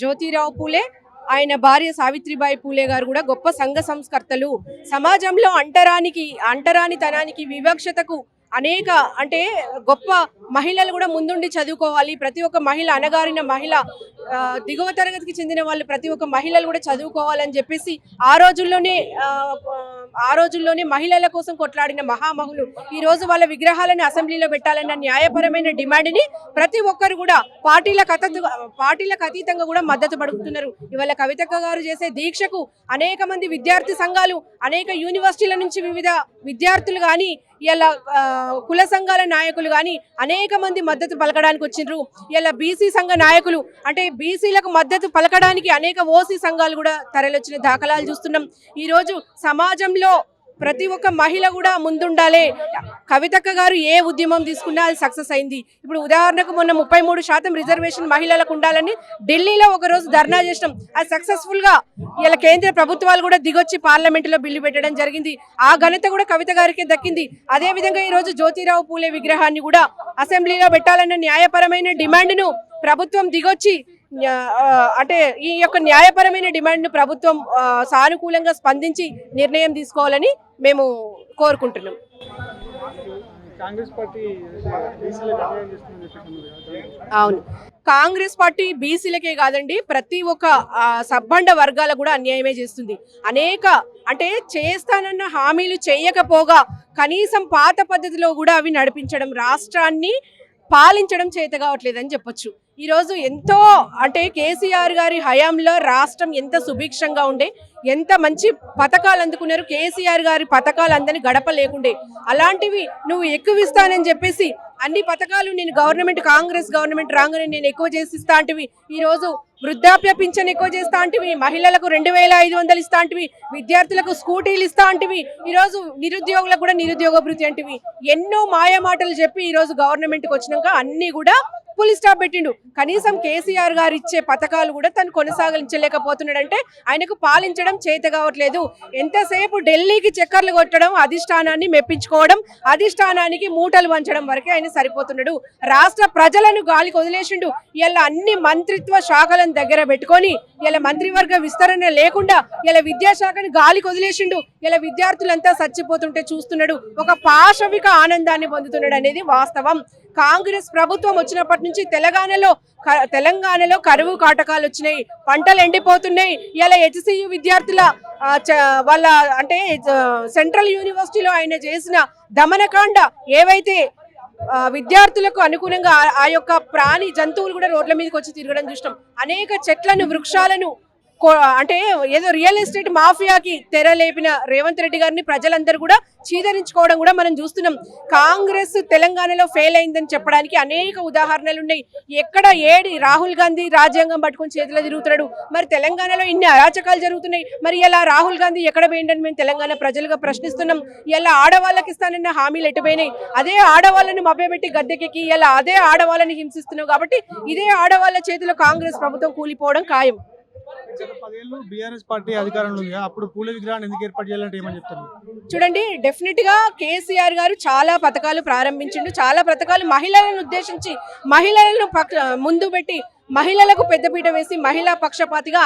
జ్యోతిరావు పూలే ఆయన భార్య సావిత్రిబాయి పూలే గారు కూడా గొప్ప సంఘ సంస్కర్తలు. సమాజంలో అంటరానితనానికి వివక్షతకు అనేక అంటే గొప్ప మహిళలు కూడా ముందుండి చదువుకోవాలి. ప్రతి ఒక్క మహిళ అణగారిన మహిళ దిగువ తరగతికి చెందిన వాళ్ళు ప్రతి ఒక్క మహిళలు కూడా చదువుకోవాలని చెప్పేసి ఆ రోజుల్లోనే మహిళల కోసం కొట్లాడిన మహామహులు ఈ రోజు వాళ్ళ విగ్రహాలను అసెంబ్లీలో పెట్టాలన్న న్యాయపరమైన డిమాండ్ని ప్రతి ఒక్కరు కూడా పార్టీలకు అతీతంగా కూడా మద్దతు పడుతున్నారు. ఇవాళ కవితక్క గారు చేసే దీక్షకు అనేక మంది విద్యార్థి సంఘాలు, అనేక యూనివర్సిటీల నుంచి వివిధ విద్యార్థులు కానీ ఇలా కుల సంఘాల నాయకులు కానీ అనేక మంది మద్దతు పలకడానికి వచ్చిండ్రు. ఇలా బీసీ సంఘ నాయకులు అంటే బీసీలకు మద్దతు పలకడానికి అనేక ఓసీ సంఘాలు కూడా తరలిొచ్చిన దాఖలాలు చూస్తున్నాం. ఈరోజు సమాజంలో ప్రతి ఒక్క మహిళ కూడా ముందుండాలి. కవితక్క గారు ఏ ఉద్యమం తీసుకున్నా అది సక్సెస్ అయింది. ఇప్పుడు ఉదాహరణకు మొన్న 33% రిజర్వేషన్ మహిళలకు ఉండాలని ఢిల్లీలో ఒకరోజు ధర్నా చేసినాం. అది సక్సెస్ఫుల్గా ఇలా కేంద్ర ప్రభుత్వాలు కూడా దిగొచ్చి పార్లమెంటులో బిల్లు పెట్టడం జరిగింది. ఆ ఘనత కూడా కవిత గారికే దక్కింది. అదేవిధంగా ఈరోజు జ్యోతిరావు పూలే విగ్రహాన్ని కూడా అసెంబ్లీలో పెట్టాలన్న న్యాయపరమైన డిమాండ్ను ప్రభుత్వం దిగొచ్చి అంటే ఈ యొక్క న్యాయపరమైన డిమాండ్ను ప్రభుత్వం సానుకూలంగా స్పందించి నిర్ణయం తీసుకోవాలని మేము కోరుకుంటున్నాం. అవును, కాంగ్రెస్ పార్టీ బీసీలకే కాదండి, ప్రతి ఒక్క సబ్బండ వర్గాల కూడా అన్యాయమే చేస్తుంది. అంటే చేస్తానన్న హామీలు చేయకపోగా కనీసం పాత పద్ధతిలో కూడా అవి నడిపించడం, రాష్ట్రాన్ని పాలించడం చేత కావట్లేదని చెప్పొచ్చు. ఈరోజు ఎంతో అంటే కేసీఆర్ గారి హయాంలో రాష్ట్రం ఎంత సుభిక్షంగా ఉండే, ఎంత మంచి పథకాలు అందుకున్నారు. కేసీఆర్ గారి పథకాలు అందని గడప లేకుండే. అలాంటివి నువ్వు ఎక్కువిస్తానని చెప్పేసి అన్ని పథకాలు నేను కాంగ్రెస్ గవర్నమెంట్ రాగానే నేను ఎక్కువ చేసిస్తా అంటివి. ఈరోజు వృద్ధాప్య పింఛన్ ఎక్కువ చేస్తా అంటివి, మహిళలకు 2500 ఇస్తా అంటివి, విద్యార్థులకు స్కూటీలు ఇస్తా అంటివి, ఈరోజు నిరుద్యోగులకు కూడా నిరుద్యోగ భృతి అంటివి. ఎన్నో మాయమాటలు చెప్పి ఈరోజు గవర్నమెంట్కి వచ్చినాక అన్ని కూడా ఫుల్ స్టాప్ పెట్టిండు. కనీసం కేసీఆర్ గారు ఇచ్చే పథకాలు కూడా తను కొనసాగించలేకపోతున్నాడంటే ఆయనకు పాలించడం చేత కావట్లేదు. ఎంతసేపు ఢిల్లీకి చక్కర్లు కొట్టడం, అధిష్టానాన్ని మెప్పించుకోవడం, అధిష్టానానికి మూటలు వంచడం వరకే ఆయన సరిపోతున్నాడు. రాష్ట్ర ప్రజలను గాలికి వదిలేసిండు. ఇలా అన్ని మంత్రిత్వ శాఖలను దగ్గర పెట్టుకొని ఇలా మంత్రివర్గ విస్తరణ లేకుండా ఇలా విద్యాశాఖను గాలికి వదిలేసిండు. ఇలా విద్యార్థులంతా చచ్చిపోతుంటే చూస్తున్నాడు. ఒక పాశవిక ఆనందాన్ని పొందుతున్నాడు అనేది వాస్తవం. కాంగ్రెస్ ప్రభుత్వం వచ్చినప్పటి నుంచి తెలంగాణలో కరువు కాటకాలు వచ్చినాయి, పంటలు ఎండిపోతున్నాయి. ఇలా హెచ్సియు విద్యార్థుల వాళ్ళ అంటే సెంట్రల్ యూనివర్సిటీలో ఆయన చేసిన దమనకాండ ఏవైతే విద్యార్థులకు అనుగుణంగా ఆ యొక్క ప్రాణి జంతువులు కూడా రోడ్ల మీదకి వచ్చి తిరగడం చూసినాం. అనేక చెట్లను, వృక్షాలను అంటే ఏదో రియల్ ఎస్టేట్ మాఫియాకి తెరలేపిన రేవంత్ రెడ్డి గారిని ప్రజలందరూ కూడా చీదరించుకోవడం కూడా మనం చూస్తున్నాం. కాంగ్రెస్ తెలంగాణలో ఫెయిల్ అయిందని చెప్పడానికి అనేక ఉదాహరణలు ఉన్నాయి. ఎక్కడ ఏడి రాహుల్ గాంధీ రాజ్యాంగం పట్టుకొని చేతిలో తిరుగుతున్నాడు. మరి తెలంగాణలో ఇన్ని అరాచకాలు జరుగుతున్నాయి. మరి ఇలా రాహుల్ గాంధీ ఎక్కడ పోయిందని మేము తెలంగాణ ప్రజలుగా ప్రశ్నిస్తున్నాం. ఇలా ఆడవాళ్ళకి ఇస్తానన్న హామీలు ఎటుపోయినాయి. అదే ఆడవాళ్ళని మభ్యపెట్టి గద్దెకెక్కి ఇలా అదే ఆడవాళ్ళని హింసిస్తున్నాం. కాబట్టి ఇదే ఆడవాళ్ళ చేతిలో కాంగ్రెస్ ప్రభుత్వం కూలిపోవడం ఖాయం. గత 10 ఏళ్ళు బీఆర్ఎస్ పార్టీ అధికారంలో ఉంది. అప్పుడు పూలే విగ్రహాన్ని ఎందుకు ఏర్పాటు చేయాలంటే ఏమని చెప్తారు? చూడండి, డెఫినెట్ గా కేసీఆర్ గారు చాలా పథకాలు ప్రారంభించిండు. చాలా పథకాలు మహిళలను ఉద్దేశించి, మహిళలను ముందు పెట్టి, మహిళలకు పెద్దపీట వేసి, మహిళా పక్షపాతిగా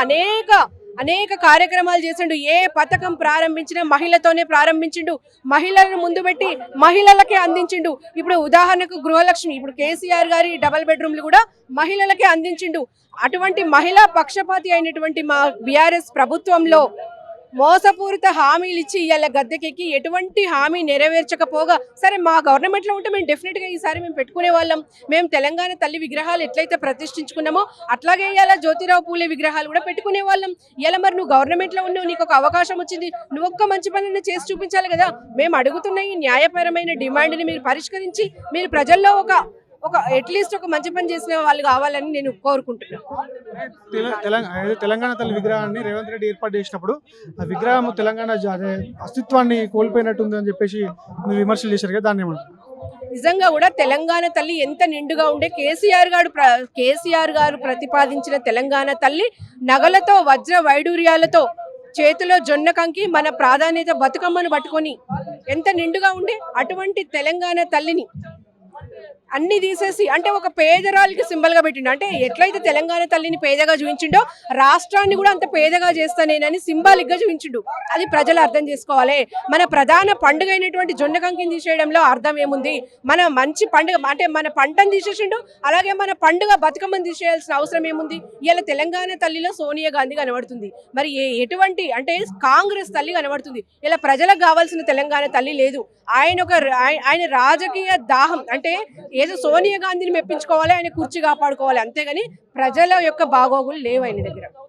అనేక కార్యక్రమాలు చేసిండు. ఏ పథకం ప్రారంభించినా మహిళతోనే ప్రారంభించిండు. మహిళలను ముందు పెట్టి మహిళలకే అందించిండు. ఇప్పుడు ఉదాహరణకు గృహలక్ష్మి, ఇప్పుడు కేసీఆర్ గారి డబుల్ బెడ్రూమ్లు కూడా మహిళలకే అందించిండు. అటువంటి మహిళా పక్షపాతి అయినటువంటి మా బీఆర్ఎస్ ప్రభుత్వంలో మోసపూరిత హామీలు ఇచ్చి ఇవాళ గద్దెకెక్కి ఎటువంటి హామీ నెరవేర్చకపోగా, సరే మా గవర్నమెంట్లో ఉంటే మేము డెఫినెట్గా ఈసారి మేము పెట్టుకునే వాళ్ళం. మేము తెలంగాణ తల్లి విగ్రహాలు ఎట్లయితే ప్రతిష్ఠించుకున్నామో అట్లాగే ఇవాళ జ్యోతిరావు పూలే విగ్రహాలు కూడా పెట్టుకునే వాళ్ళం. ఇలా మరి నువ్వు గవర్నమెంట్లో ఉన్నావు, నీకు ఒక అవకాశం వచ్చింది, నువ్వు ఒక్క మంచి పనిని చేసి చూపించాలి కదా. మేము అడుగుతున్న ఈ న్యాయపరమైన డిమాండ్ని మీరు పరిష్కరించి మీరు ప్రజల్లో ఒక అట్లీస్ట్ ఒక మంచి పని చేసిన వాళ్ళు కావాలని నేను కోరుకుంటున్నాను. తెలంగాణ తల్లి విగ్రహాన్ని రేవంత్ రెడ్డి ఏర్పాటు చేసినప్పుడు ఆ విగ్రహం తెలంగాణ అస్తిత్వాన్ని కోల్పోయినట్టుంది అని చెప్పేసి మీరు విమర్శలు చేశారు కదా, దాన్ని ఏమంటారు? నిజంగా కూడా తెలంగాణ తల్లి ఎంత నిండుగా ఉండే. కేసీఆర్ గారు ప్రతిపాదించిన తెలంగాణ తల్లి నగలతో, వజ్ర వైడూర్యాలతో, చేతిలో జొన్న కంకి, మన ప్రాధాన్యత బతుకమ్మను పట్టుకొని ఎంత నిండుగా ఉండే. అటువంటి తెలంగాణ తల్లిని అన్ని తీసేసి అంటే ఒక పేదరాలికి సింబల్ గా పెట్టిండు. అంటే ఎట్లయితే తెలంగాణ తల్లిని పేదగా చూపించిండో రాష్ట్రాన్ని కూడా అంత పేదగా చేస్తానేనని సింబాలిక్ గా చూపించిండు. అది ప్రజలు అర్థం చేసుకోవాలి. మన ప్రధాన పండుగ అయినటువంటి జొన్న కంకిని తీసేయడంలో అర్థం ఏముంది? మన మంచి పండుగ అంటే మన పంటను తీసేసిండు, అలాగే మన పండుగ బతుకమ్మని తీసేయాల్సిన అవసరం ఏముంది? ఇలా తెలంగాణ తల్లిలో సోనియా గాంధీ కనబడుతుంది. మరి ఎటువంటి అంటే కాంగ్రెస్ తల్లి కనబడుతుంది. ఇలా ప్రజలకు కావాల్సిన తెలంగాణ తల్లి లేదు. ఆయన రాజకీయ దాహం అంటే ఏదో సోనియా గాంధీని మెప్పించుకోవాలి, ఆయన కుర్చీ కాపాడుకోవాలి, అంతేగాని ప్రజల యొక్క బాగోగులు లేవు ఆయన దగ్గర.